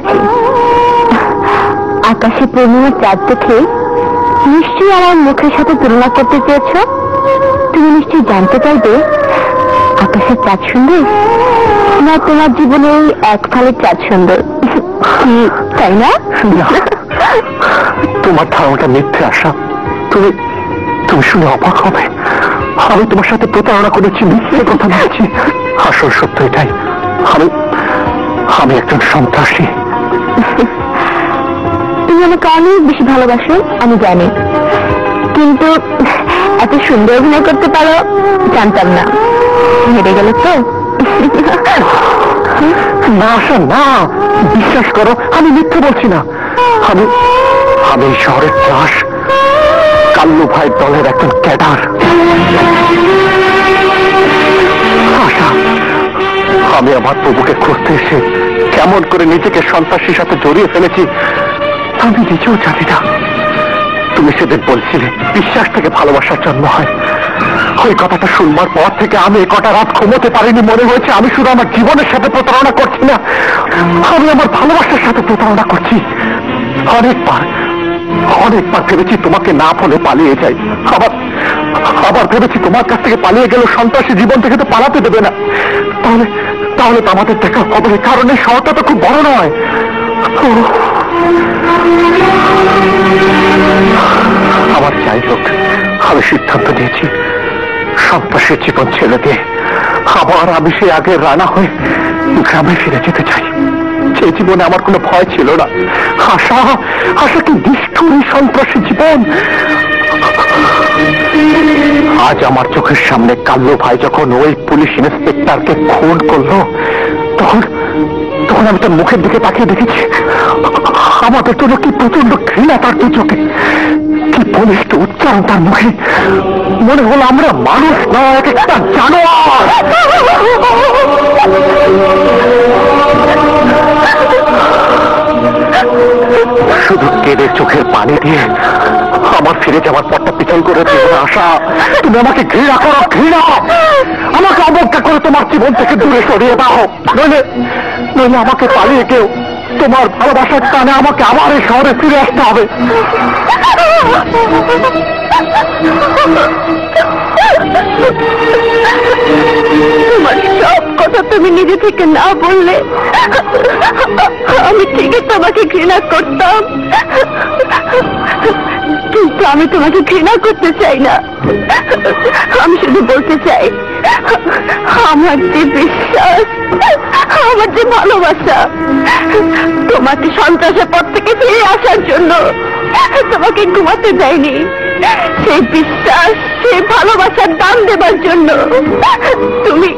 বুঝেছি। আকাশে পূর্ণিমার চাঁদ দেখে নিশ্চয়ই আমার মুখের সাথে তুলনা করতে চেয়েছ। তুমি নিশ্চয়ই জানতে চাইবে আকাশের চাঁদ সুন্দর না তোমার জীবনে এক ফালের চাঁদ সুন্দর, তাই না? তোমার ধারণাটা মিথ্যে আশা। তুমি তুমি শুনে অবাক হবে। আমি তোমার সাথে প্রতারণা করেছি, মিথ্যে কথা বলেছি। আসল সত্য এটাই, আমি একজন সন্ত্রাসী। তুমি আমাকে অনেক বেশি ভালোবাসো আমি জানি, কিন্তু এত সুন্দর অভিনয় করতে পারো জানতাম না। হেরে গেল তো? না আশা না, বিশ্বাস করো আমি মিথ্যে বলছি না। আমি এই শহরের চাষ কাল্লু ভাই দলের একজন ক্যাডার। আশা, আমি আমার প্রভুকে খুঁজতে এসে কেমন করে নিজেকে সন্ত্রাসীর সাথে জড়িয়ে ফেলেছি আমি নিজেও জানি না। তুমি সেদিন বলছিলে বিশ্বাস থেকে ভালোবাসার জন্ম হয়। ওই কথাটা শুনবার পর থেকে আমি কটা রাত ঘুমোতে পারিনি। মনে হয়েছে আমি শুধু আমার জীবনের সাথে প্রতারণা করছি না, আমি আমার ভালোবাসার সাথে প্রতারণা করছি। অনেকবার ভেবেছি তোমাকে না বলে পালিয়ে যাই, আবার ভেবেছি তোমার কাছ থেকে পালিয়ে গেল সন্ত্রাসী জীবন থেকে তো পালাতে দেবে না। তাহলে তো আমাদের দেখা হবে, কারণ এই শহরটা তো খুব বড় নয়। আমার যাই হোক, আমি সিদ্ধান্ত নিয়েছি সন্ত্রাসের জীবন ছেড়ে দিয়ে আবার আমি সেই আগের রানা হয়ে গ্রামে ফিরে যেতে চাই। যে জীবনে আমার কোনো ভয় ছিল না। আশা কি নিষ্ঠুর সন্ত্রাসী জীবন। আজ আমার চোখের সামনে কাল্লু ভাই যখন ওই পুলিশ ইন্সপেক্টরকে খুন করলো, তখন আমি তার মুখের দিকে তাকিয়ে দেখেছি আমাদের জন্য কি প্রচন্ড ঘৃণা তার দু চোখে, কি বলিষ্ঠ উচ্চারণ তার মুখে। মনে হলো আমরা মানুষ নয়, এক একটা জানোয়ার। শুধু কেঁদে চোখের পানি দিয়ে আমার ফিরে যাওয়ার পথটা পিছন করে দিও না আশা। তুমি আমাকে ঘৃণা করো, ঘৃণা। আমাকে অবজ্ঞা করে তোমার জীবন থেকে দূরে সরিয়ে দাও, নইলে আমাকে পালিয়ে কেউ তোমার ভালোবাসার টানে আমাকে আবার এই শহরে ফিরে আসতে হবে। তোমার সব কথা তুমি নিজে থেকে না বললে আমি ঠিকই তোমাকে ঘৃণা করতাম, কিন্তু আমি তোমাকে ঘৃণা করতে চাই না। আমি শুধু বলতে চাই আমার যে বিশ্বাস, আমার যে ভালোবাসা তোমাকে সন্ত্রাসের পথ থেকে ফিরে আসার জন্য তোমাকে ঘুমাতে দেয়নি, সেই বিশ্বাস সেই ভালোবাসার দাম দেবার জন্য তুমি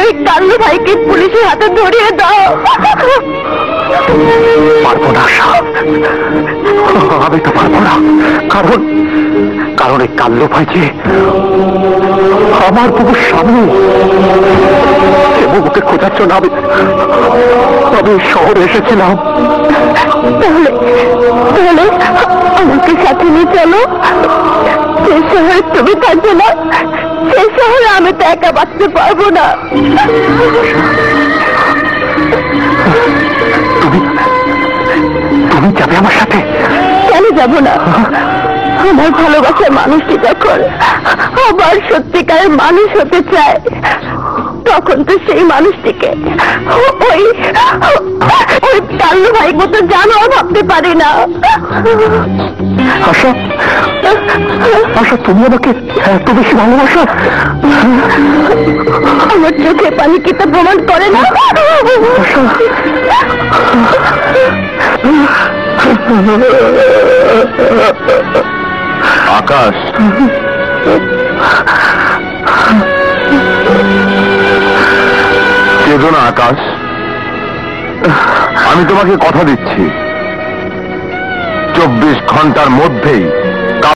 ওই কাল্লু ভাইকে পুলিশের হাতে ধরিয়ে দাও। পারবো না আশা, আমি তো পারবো না। কারণ এই কাল্লু ভাই যে আমার বুবুর স্বামী। বুবুকে খোঁজার জন্য আমি শহরে এসেছিলাম। তাহলে আমাকে সাথে নিয়ে চলো। যে শহরে তুমি থাকবে না সে শহরে আমি তো একা বাঁচতে পারবো না। তুমি যাবে আমার সাথে? কেন যাব না? আমার ভালোবাসার মানুষটি যখন আবার সত্যিকারের মানুষ হতে চায়, তখন তো সেই মানুষটিকে ওই কাল্লু ভাই মতো জানোয়ার ভাবতে পারি না। আশা, তুমি আমাকে এত বেশি ভালোবাসো? আমার চোখে পানি কি তা প্রমাণ করে না? আকাশ, কেঁদো না আকাশ। আমি তোমাকে কথা দিচ্ছি 24 ঘন্টার মধ্যেই